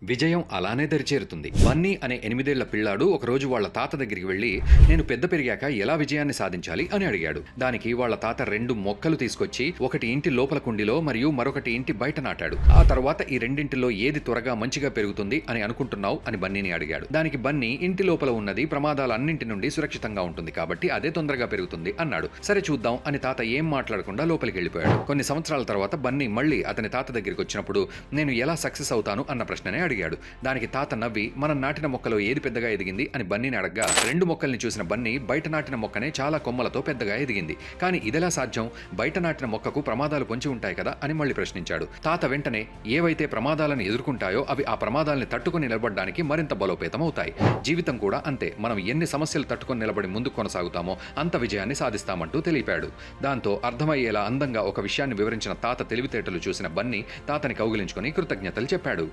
విజయం అలానే దరిచేరుతుంది. బన్నీ అనే 8 ఏళ్ల పిల్లాడు ఒకరోజు వాళ్ళ తాత దగ్గరికి వెళ్లి, నేను పెద్ద పెరిగాక ఎలా విజయాన్ని సాధించాలి అని అడిగాడు. దానికి వాళ్ళ తాత 2 మొక్కలు తీసుకొచ్చి ఒకటి ఇంటి లోపల కుండీలో మరియు మరొకటి ఇంటి బయట నాటాడు. ఆ తర్వాత ఈ రెండింటిలో ఏది త్వరగా మంచిగా పెరుగుతుంది అని అనుకుంటున్నావు అని బన్నీని అడిగాడు. దానికి బన్నీ, ఇంటి లోపల ఉన్నది ప్రమాదాలన్నింటి నుండి సురక్షితంగా ఉంటుంది కాబట్టి అదే తొందరగా పెరుగుతుంది అన్నాడు. సరే చూద్దాం అని తాత ఏం మాట్లాడకుండా లోపలికి వెళ్ళిపోయాడు. కొన్ని సంవత్సరాల తర్వాత బన్నీ మళ్ళీ అతని తాత దగ్గరికి వచ్చినప్పుడు, నేను ఎలా సక్సెస్ అవుతాను అన్న ప్రశ్ననే అడిగాడు. దానికి తాత నవ్వి, మనం నాటిన మొక్కలో ఏది పెద్దగా ఎదిగింది అని బన్నీని అడగ్గా, 2 మొక్కల్ని చూసిన బన్నీ, బయట నాటిన మొక్కనే చాలా కొమ్మలతో పెద్దగా ఎదిగింది. కానీ ఇదెలా సాధ్యం? బయట నాటిన మొక్కకు ప్రమాదాలు పొంచి ఉంటాయి కదా అని మళ్ళీ ప్రశ్నించాడు. తాత వెంటనే, ఏవైతే ప్రమాదాలను ఎదుర్కొంటాయో అవి ఆ ప్రమాదాలని తట్టుకుని నిలబడడానికి మరింత బలోపేతం అవుతాయి. జీవితం కూడా అంతే, మనం ఎన్ని సమస్యలు తట్టుకొని నిలబడి ముందుకు కొనసాగుతామో అంత విజయాన్ని సాధిస్తామంటూ తెలిపాడు. దాంతో అర్థమయ్యేలా అందంగా ఒక విషయాన్ని వివరించిన తాత తెలివితేటలు చూసిన బన్నీ తాతని కౌగిలించుకొని కృతజ్ఞతలు చెప్పాడు.